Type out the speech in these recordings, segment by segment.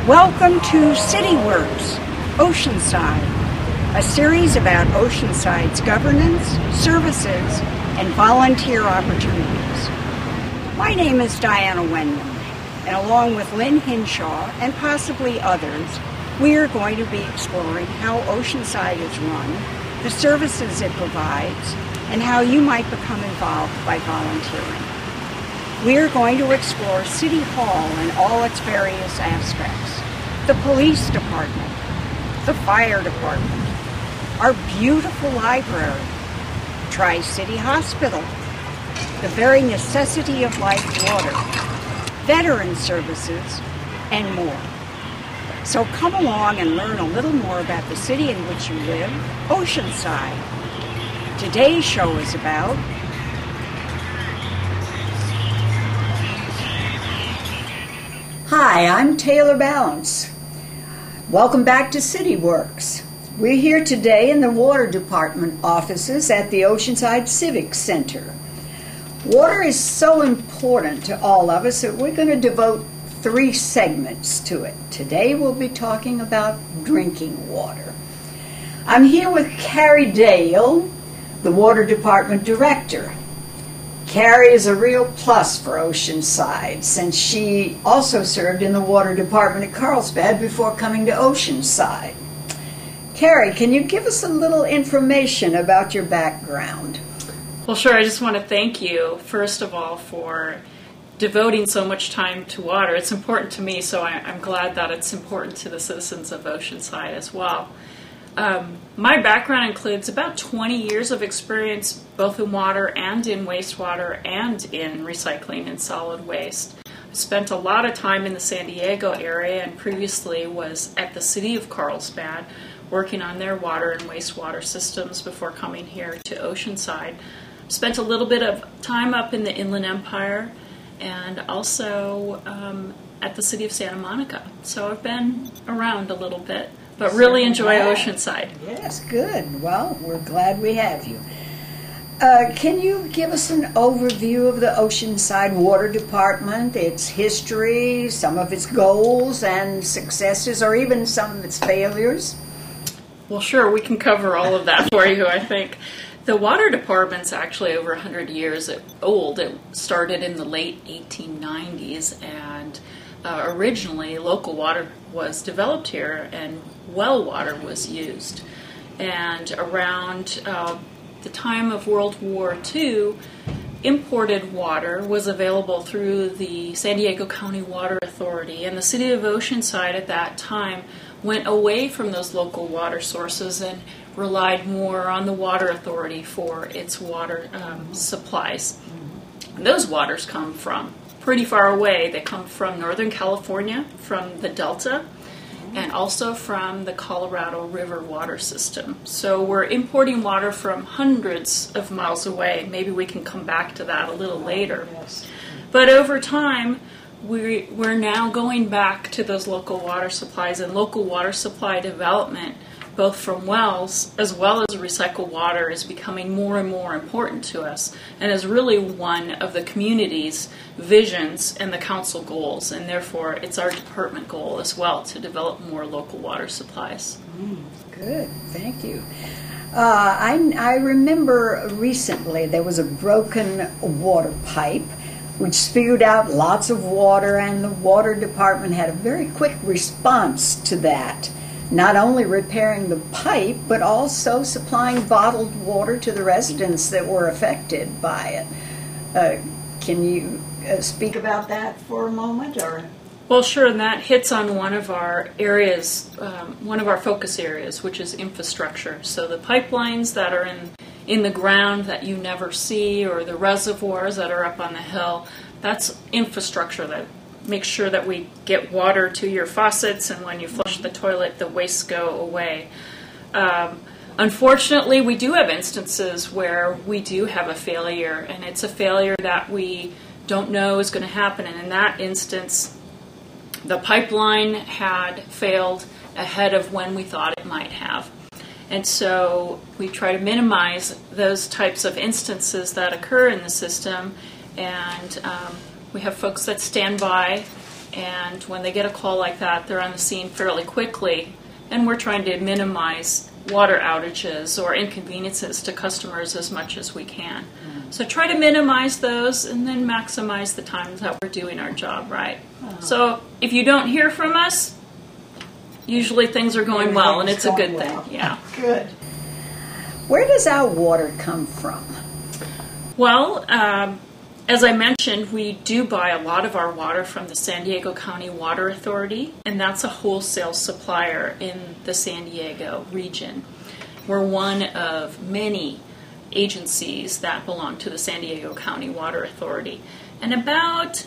Welcome to CityWorks, Oceanside, a series about Oceanside's governance, services, and volunteer opportunities. My name is Diana Wendham, and along with Lynn Hinshaw and possibly others, we are going to be exploring how Oceanside is run, the services it provides, and how you might become involved by volunteering. We are going to explore City Hall and all its various aspects, the police department, the fire department, our beautiful library, Tri-City Hospital, the very necessity of life, water, veteran services, and more. So come along and learn a little more about the city in which you live, Oceanside. Today's show is about Hi, I'm Taylor Balance. Welcome back to CityWorks. We're here today in the Water Department offices at the Oceanside Civic Center. Water is so important to all of us that we're going to devote 3 segments to it. Today we'll be talking about drinking water. I'm here with Carrie Dale, the Water Department Director. Carrie is a real plus for Oceanside, since she also served in the Water Department at Carlsbad before coming to Oceanside. Carrie, can you give us a little information about your background? Well, sure. I just want to thank you, first of all, for devoting so much time to water. It's important to me, so I'm glad that it's important to the citizens of Oceanside as well. My background includes about 20 years of experience both in water and in wastewater and in recycling and solid waste. I spent a lot of time in the San Diego area and previously was at the city of Carlsbad working on their water and wastewater systems before coming here to Oceanside. Spent a little bit of time up in the Inland Empire and also at the city of Santa Monica. So I've been around a little bit. But really enjoy Oceanside. Yes, good. Well, we're glad we have you. Can you give us an overview of the Oceanside Water Department, its history, some of its goals and successes, or even some of its failures? Well, sure, we can cover all of that for you, I think. The Water Department's actually over 100 years old. It started in the late 1890s, and originally local water was developed here and well water was used. And around the time of World War II, imported water was available through the San Diego County Water Authority, and the city of Oceanside at that time went away from those local water sources and relied more on the Water Authority for its water supplies. And those waters come from pretty far away. They come from Northern California, from the Delta, and also from the Colorado River water system. So we're importing water from hundreds of miles away. Maybe we can come back to that a little later. Yes. But over time, we're now going back to those local water supplies, and local water supply development, both from wells as well as recycled water, is becoming more and more important to us and is really one of the community's visions and the council goals, and therefore it's our department goal as well to develop more local water supplies. Good, thank you. I remember recently there was a broken water pipe which spewed out lots of water, and the Water Department had a very quick response to that. Not only repairing the pipe, but also supplying bottled water to the residents that were affected by it. Can you speak about that for a moment? Or? Well, sure, and that hits on one of our areas, one of our focus areas, which is infrastructure. So the pipelines that are in the ground that you never see, or the reservoirs that are up on the hill, that's infrastructure that make sure that we get water to your faucets, and when you flush the toilet, the wastes go away. Unfortunately, we do have instances where we do have a failure, and it's a failure that we don't know is going to happen. And in that instance, the pipeline had failed ahead of when we thought it might have. And so we try to minimize those types of instances that occur in the system, and we have folks that stand by And when they get a call like that, they're on the scene fairly quickly, and we're trying to minimize water outages or inconveniences to customers as much as we can. So try to minimize those and then maximize the times that we're doing our job right. So if you don't hear from us, usually things are going well, and it's a good thing. Yeah. Good. Where does our water come from? Well, as I mentioned, we do buy a lot of our water from the San Diego County Water Authority, and that's a wholesale supplier in the San Diego region. We're one of many agencies that belong to the San Diego County Water Authority. And about,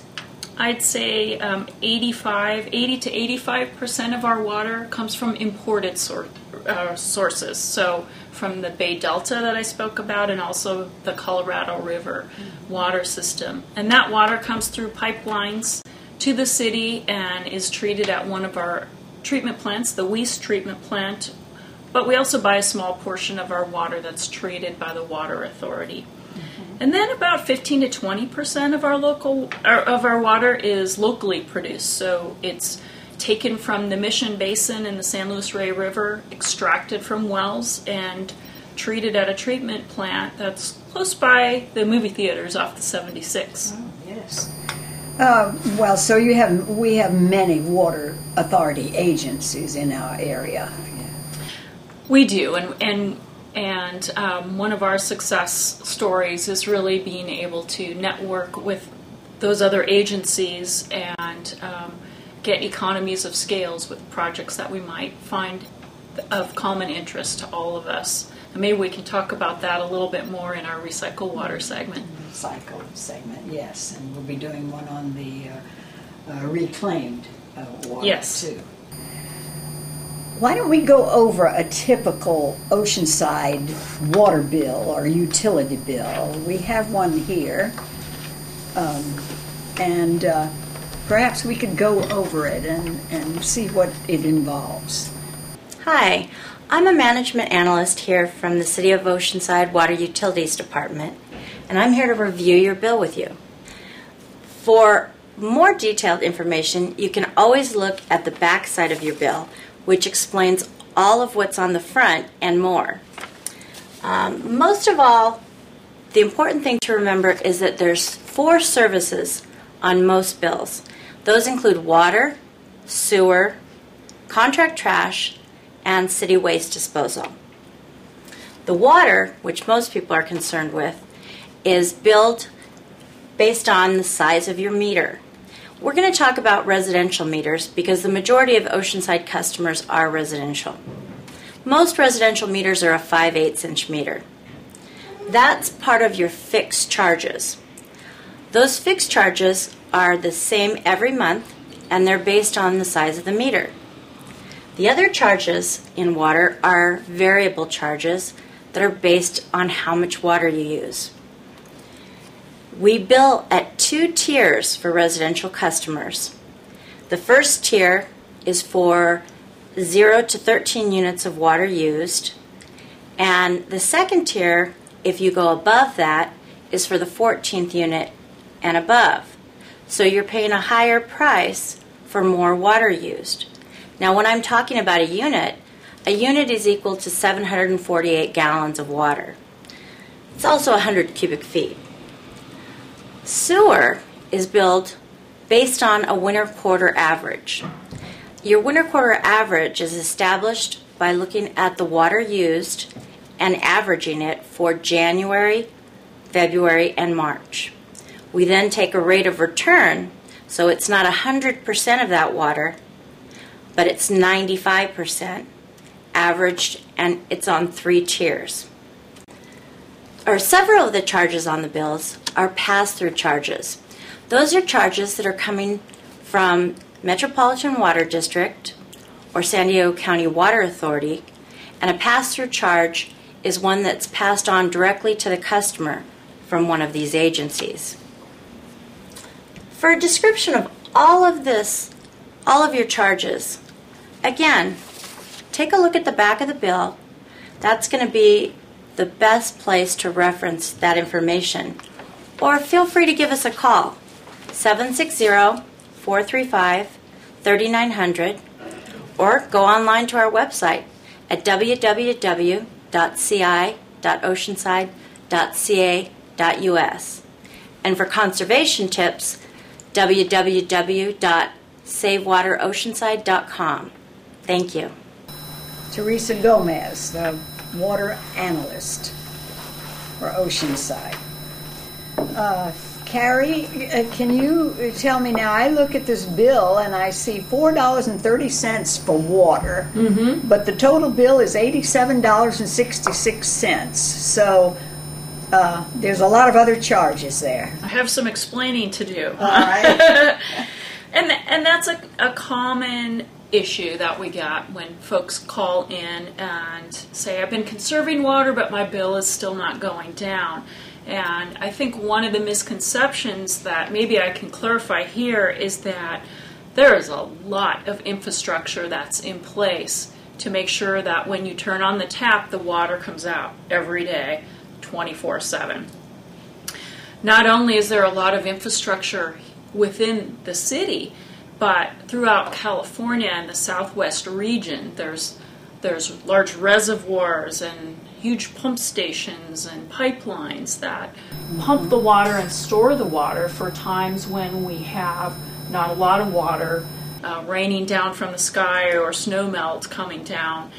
I'd say, 80 to 85% of our water comes from imported sources. So from the Bay Delta that I spoke about, and also the Colorado River water system. And that water comes through pipelines to the city and is treated at one of our treatment plants, the Weiss treatment plant. But we also buy a small portion of our water that's treated by the Water Authority. And then about 15 to 20% of our water is locally produced. So it's taken from the Mission Basin in the San Luis Rey River, extracted from wells, and treated at a treatment plant that's close by the movie theaters off the 76. Oh, yes. Well, so we have many water authority agencies in our area. We do, and one of our success stories is really being able to network with those other agencies and get economies of scales with projects that we might find of common interest to all of us. And maybe we can talk about that a little bit more in our Recycle Water segment. Recycle segment, yes. And we'll be doing one on the reclaimed water, yes, too. Why don't we go over a typical Oceanside water bill or utility bill? We have one here. And perhaps we could go over it and see what it involves. Hi, I'm a management analyst here from the City of Oceanside Water Utilities Department, and I'm here to review your bill with you. For more detailed information, you can always look at the back side of your bill, which explains all of what's on the front and more. Most of all, the important thing to remember is that there's 4 services on most bills. Those include water, sewer, contract trash, and city waste disposal. The water, which most people are concerned with, is billed based on the size of your meter. We're going to talk about residential meters because the majority of Oceanside customers are residential. Most residential meters are a 5/8" meter. That's part of your fixed charges. Those fixed charges are the same every month, and they're based on the size of the meter. The other charges in water are variable charges that are based on how much water you use. We bill at 2 tiers for residential customers. The first tier is for 0 to 13 units of water used, and the second tier, if you go above that, is for the 14th unit and above. So you're paying a higher price for more water used. Now, when I'm talking about a unit is equal to 748 gallons of water. It's also 100 cubic feet. Sewer is billed based on a winter quarter average. Your winter quarter average is established by looking at the water used and averaging it for January, February, and March. We then take a rate of return, so it's not 100% of that water, but it's 95% averaged, and it's on 3 tiers. Several of the charges on the bills are pass-through charges. Those are charges that are coming from Metropolitan Water District or San Diego County Water Authority, and a pass-through charge is one that's passed on directly to the customer from one of these agencies. For a description of all of your charges, again, take a look at the back of the bill. That's going to be the best place to reference that information. Or feel free to give us a call, 435-3900 or go online to our website at www.ci.oceanside.ca.us. And for conservation tips, www.savewateroceanside.com. Thank you. Teresa Gomez, the water analyst for Oceanside. Carrie, can you tell me now, I look at this bill and I see $4.30 for water, but the total bill is $87.66. So there's a lot of other charges there. I have some explaining to do. All right. and that's a common issue that we get when folks call in and say, I've been conserving water, but my bill is still not going down. And I think one of the misconceptions that maybe I can clarify here is that there is a lot of infrastructure that's in place to make sure that when you turn on the tap, the water comes out every day, 24/7. Not only is there a lot of infrastructure within the city, but throughout California and the Southwest region, there's large reservoirs and huge pump stations and pipelines that pump the water and store the water for times when we have not a lot of water raining down from the sky or snow melt coming down.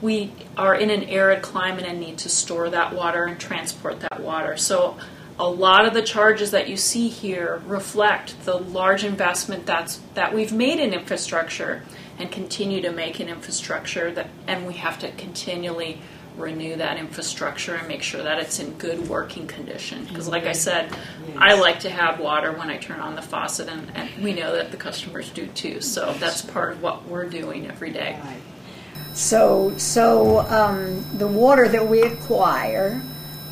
We are in an arid climate and need to store that water and transport that water. So a lot of the charges that you see here reflect the large investment that we've made in infrastructure and continue to make in infrastructure, and we have to continually renew that infrastructure and make sure that it's in good working condition. Because like I said, I like to have water when I turn on the faucet, and we know that the customers do too. So that's part of what we're doing every day. So the water that we acquire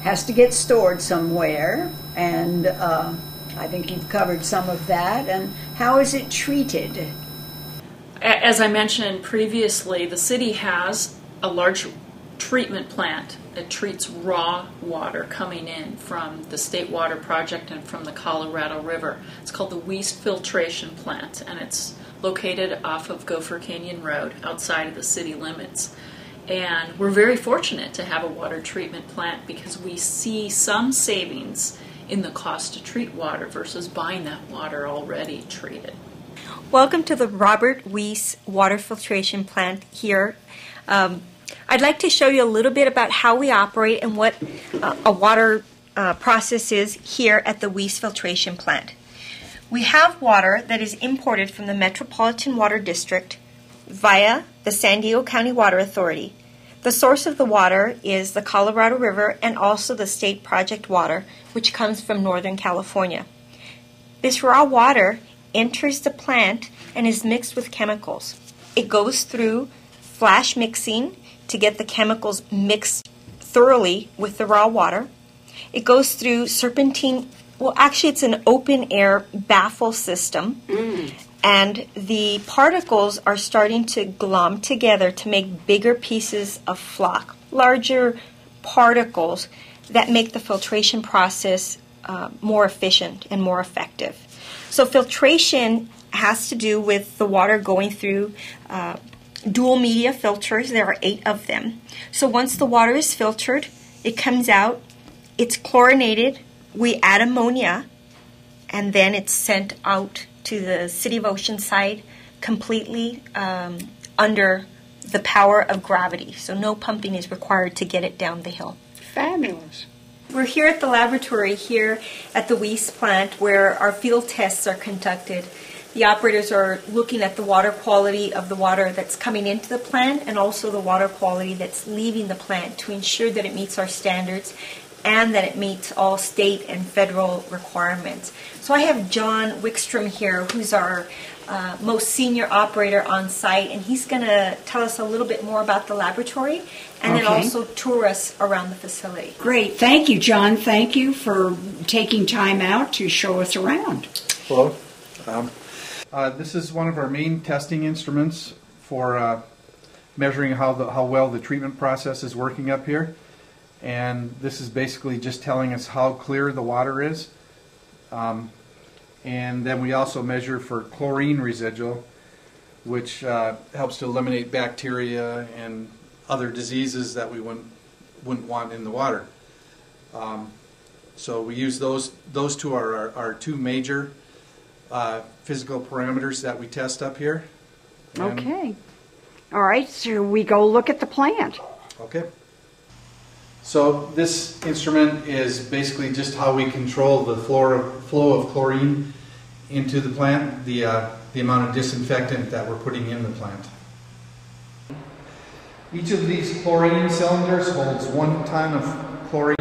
has to get stored somewhere, and I think you've covered some of that. And how is it treated? As I mentioned previously, the city has a large treatment plant that treats raw water coming in from the State Water Project and from the Colorado River. It's called the Weast Filtration Plant, and it's located off of Gopher Canyon Road outside of the city limits. And we're very fortunate to have a water treatment plant because we see some savings in the cost to treat water versus buying that water already treated. Welcome to the Robert Weist Water Filtration Plant here. I'd like to show you a little bit about how we operate and what a water process is here at the Weist Filtration Plant. We have water that is imported from the Metropolitan Water District via the San Diego County Water Authority. The source of the water is the Colorado River and also the state project water, which comes from Northern California. This raw water enters the plant and is mixed with chemicals. It goes through flash mixing to get the chemicals mixed thoroughly with the raw water. It goes through serpentine, well actually it's an open air baffle system, and the particles are starting to glom together to make bigger pieces of flock, larger particles that make the filtration process more efficient and more effective. So filtration has to do with the water going through dual media filters. There are 8 of them. So once the water is filtered, it comes out, it's chlorinated, we add ammonia, and then it's sent out to the city of Oceanside completely under the power of gravity. So no pumping is required to get it down the hill. Fabulous. We're here at the laboratory here at the Weist plant where our field tests are conducted. The operators are looking at the water quality of the water that's coming into the plant and also the water quality that's leaving the plant to ensure that it meets our standards and that it meets all state and federal requirements. So I have John Wickstrom here, who's our most senior operator on site, and he's going to tell us a little bit more about the laboratory and then also tour us around the facility. Great. Thank you, John. Thank you for taking time out to show us around. Hello. This is one of our main testing instruments for measuring how well the treatment process is working up here. And this is basically just telling us how clear the water is. And then we also measure for chlorine residual, which helps to eliminate bacteria and other diseases that we wouldn't want in the water. So we use those two are our two major physical parameters that we test up here. And Okay. All right, so we go look at the plant. Okay. So this instrument is basically just how we control the flow of chlorine into the plant, the amount of disinfectant that we're putting in the plant. Each of these chlorine cylinders holds 1 ton of chlorine.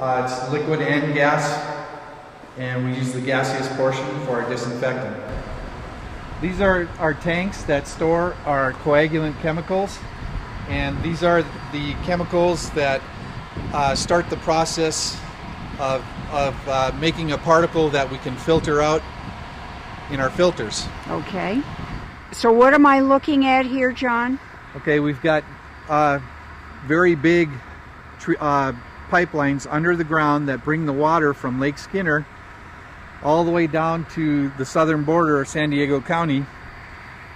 It's liquid and gas, and we use the gaseous portion for our disinfectant. These are our tanks that store our coagulant chemicals, and these are the chemicals that start the process of making a particle that we can filter out in our filters. Okay. So what am I looking at here, John? Okay, we've got very big pipelines under the ground that bring the water from Lake Skinner all the way down to the southern border of San Diego County.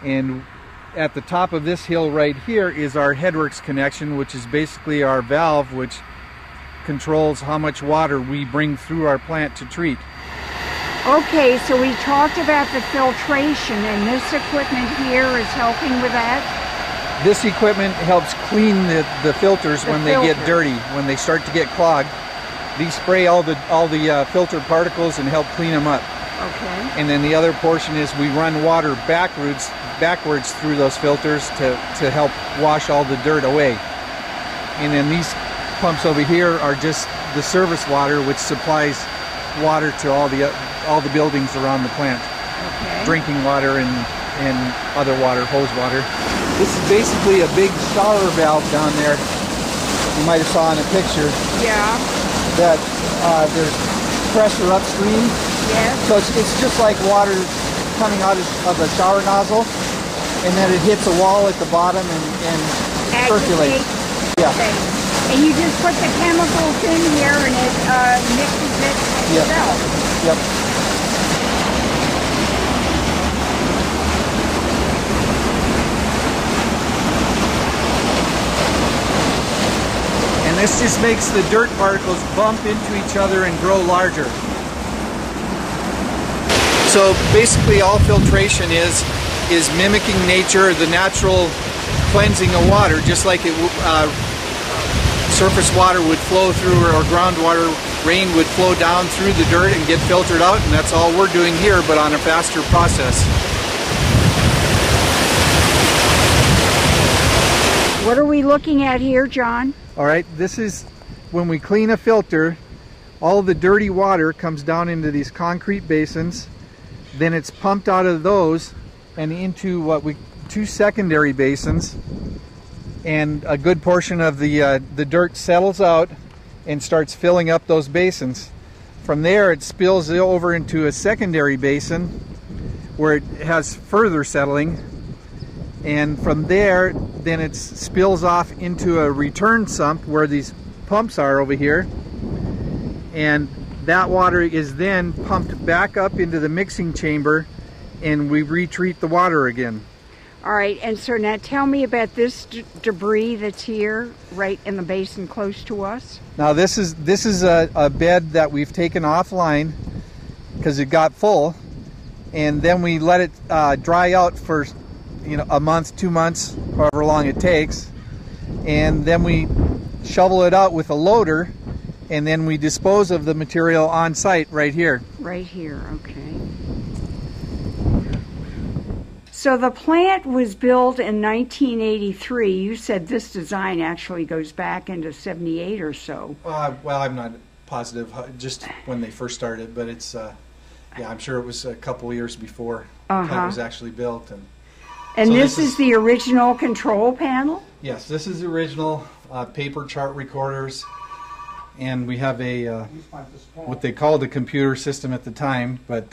And at the top of this hill right here is our headworks connection, which is basically our valve which controls how much water we bring through our plant to treat. Okay, so we talked about the filtration, and this equipment here is helping with that? This equipment helps clean the filters when they get dirty, when they start to get clogged. These spray all the filter particles and help clean them up. Okay. And then the other portion is we run water backwards through those filters to help wash all the dirt away. And then these pumps over here are just the surface water, which supplies water to all the buildings around the plant. Okay. Drinking water and other water, hose water. This is basically a big shower valve down there. You might have saw in a picture. Yeah. That there's pressure upstream. Yes. So it's just like water coming out of a shower nozzle, and then it hits a wall at the bottom and percolates. Yeah. Okay. And you just put the chemicals in here and it mixes it itself. Yep. And this just makes the dirt particles bump into each other and grow larger. So basically all filtration is mimicking nature, the natural cleansing of water, just like surface water would flow through, or groundwater rain would flow down through the dirt and get filtered out, and that's all we're doing here, but on a faster process. What are we looking at here, John? All right, this is when we clean a filter, all the dirty water comes down into these concrete basins, then it's pumped out of those and into two secondary basins, and a good portion of the dirt settles out and starts filling up those basins. From there it spills over into a secondary basin where it has further settling, and from there then it spills off into a return sump where these pumps are over here, and that water is then pumped back up into the mixing chamber and we retreat the water again. All right, and so now tell me about this debris that's here, right in the basin close to us. Now this is a bed that we've taken offline because it got full, and then we let it dry out for a month, 2 months, however long it takes, and then we shovel it out with a loader, and then we dispose of the material on site right here. Right here, okay. So the plant was built in 1983. You said this design actually goes back into 78 or so. Well, I'm not positive just when they first started, but it's, yeah, I'm sure it was a couple years before the plant was actually built. And so this is the original control panel? Yes, this is the original paper chart recorders, and we have a what they called a computer system at the time, but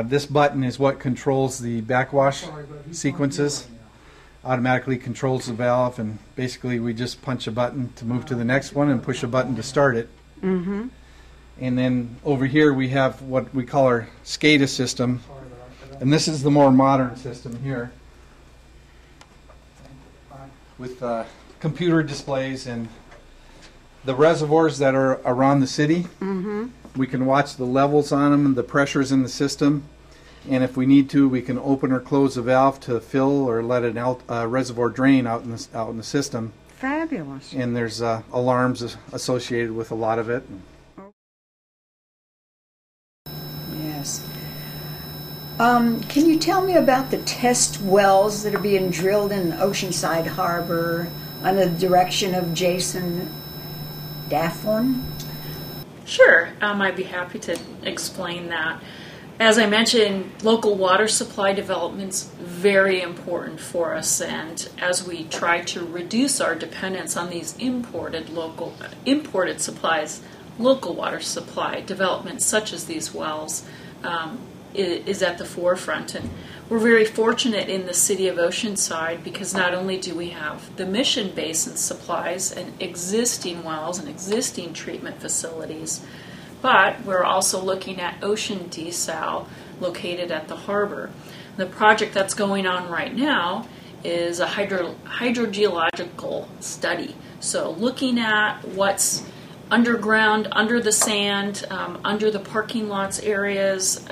this button is what controls the backwash sequences, automatically controls the valve, and basically we just punch a button to move to the next one and push a button to start it. And then over here we have what we call our SCADA system. And this is the more modern system here with computer displays and the reservoirs that are around the city. Mm-hmm. We can watch the levels on them and the pressures in the system. And if we need to, we can open or close a valve to fill or let a reservoir drain out in the system. Fabulous. And there's alarms associated with a lot of it. Yes. Can you tell me about the test wells that are being drilled in Oceanside Harbor under the direction of Jason Dafflin? Sure, I'd be happy to explain that. As I mentioned, local water supply development's very important for us, and as we try to reduce our dependence on these imported supplies, local water supply development, such as these wells, is at the forefront. And we're very fortunate in the city of Oceanside because not only do we have the Mission Basin supplies and existing wells and existing treatment facilities, but we're also looking at ocean desal located at the harbor. The project that's going on right now is a hydrogeological study. So looking at what's underground, under the sand, under the parking lots areas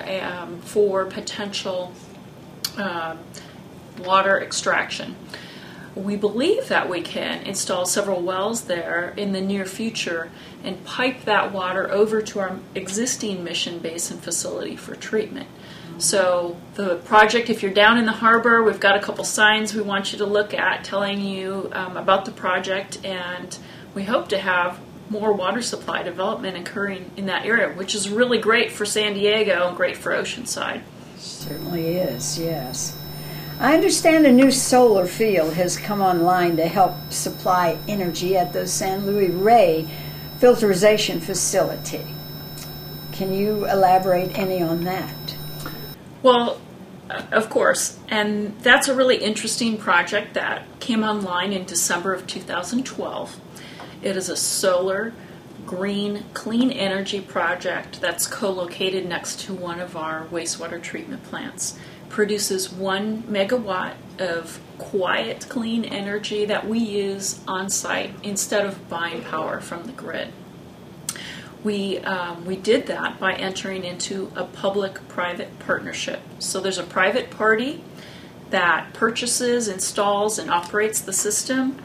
for potential water extraction. We believe that we can install several wells there in the near future and pipe that water over to our existing Mission Basin facility for treatment. So the project, if you're down in the harbor, we've got a couple signs we want you to look at telling you about the project, and we hope to have more water supply development occurring in that area, which is really great for San Diego and great for Oceanside. Certainly is, yes. I understand a new solar field has come online to help supply energy at the San Luis Rey filterization facility. Can you elaborate any on that? Well, of course, and that's a really interesting project that came online in December of 2012. It is a solar, green, clean energy project that's co-located next to one of our wastewater treatment plants. Produces 1 megawatt of quiet, clean energy that we use on site instead of buying power from the grid. We did that by entering into a public-private partnership. So there's a private party that purchases, installs, and operates the system,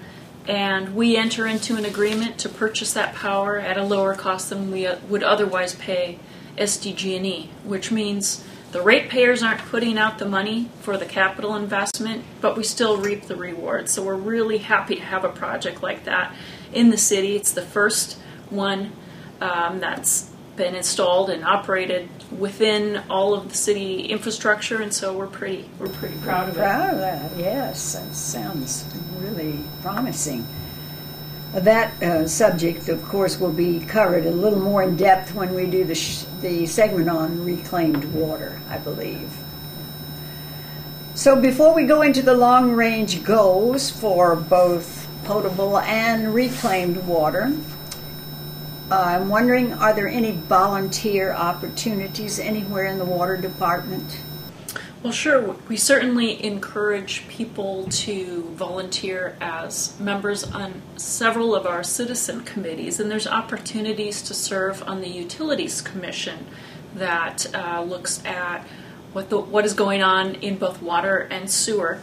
and we enter into an agreement to purchase that power at a lower cost than we would otherwise pay SDG&E, which means the ratepayers aren't putting out the money for the capital investment, but we still reap the rewards. So we're really happy to have a project like that in the city. It's the first one that's been installed and operated within all of the city infrastructure, and so we're pretty proud of it. Proud of that, yes. That sounds really promising. That subject, of course, will be covered a little more in depth when we do the segment on reclaimed water, I believe. So before we go into the long-range goals for both potable and reclaimed water, I'm wondering, are there any volunteer opportunities anywhere in the water department? Well, sure. We certainly encourage people to volunteer as members on several of our citizen committees, and there's opportunities to serve on the Utilities Commission that looks at what is going on in both water and sewer,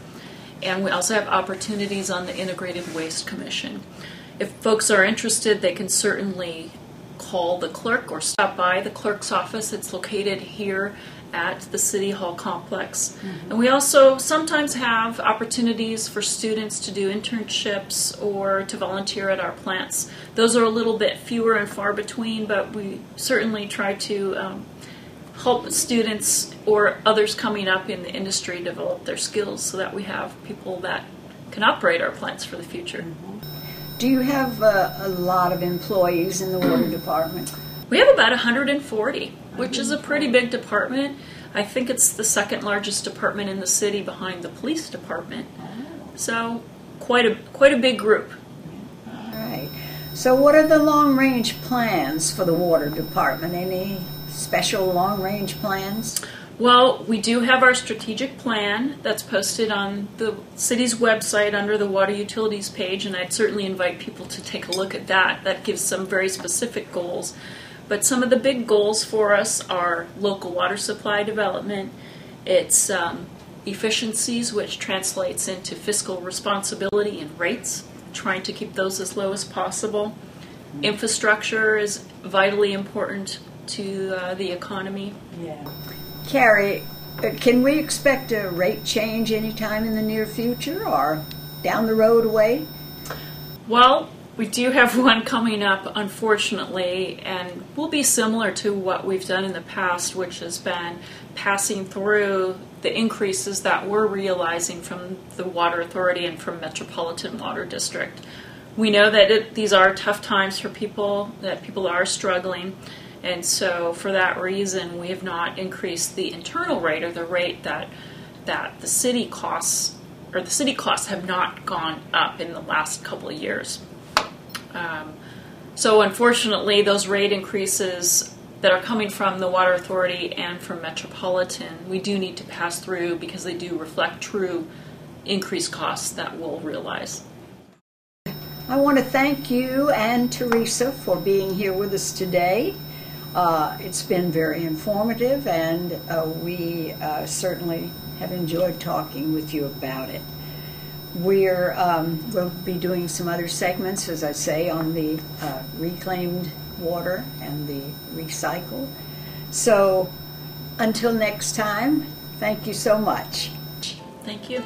and we also have opportunities on the Integrated Waste Commission. If folks are interested, they can certainly call the clerk or stop by the clerk's office. It's located here at the City Hall complex. Mm-hmm. And we also sometimes have opportunities for students to do internships or to volunteer at our plants. Those are a little bit fewer and far between, but we certainly try to help students or others coming up in the industry develop their skills so that we have people that can operate our plants for the future. Mm-hmm. Do you have a lot of employees in the water department? We have about 140, which is a pretty big department. I think it's the second largest department in the city behind the police department. So quite a big group. All right. So what are the long-range plans for the water department? Any special long-range plans? Well, we do have our strategic plan that's posted on the city's website under the water utilities page, and I'd certainly invite people to take a look at that. That gives some very specific goals. But some of the big goals for us are local water supply development. It's efficiencies, which translates into fiscal responsibility and rates, trying to keep those as low as possible. Infrastructure is vitally important to the economy. Yeah. Carrie, can we expect a rate change anytime in the near future or down the road away? Well, we do have one coming up, unfortunately, and will be similar to what we've done in the past, which has been passing through the increases that we're realizing from the Water Authority and from Metropolitan Water District. We know that these are tough times for people, that people are struggling, and so for that reason we have not increased the internal rate, or the rate that the city costs, or the city costs have not gone up in the last couple of years. So unfortunately, those rate increases that are coming from the Water Authority and from Metropolitan, we do need to pass through because they do reflect true increased costs that we'll realize. I want to thank you and Teresa for being here with us today. It's been very informative, and we certainly have enjoyed talking with you about it. We'll be doing some other segments, as I say, on the reclaimed water and the recycle. So until next time, thank you so much. Thank you.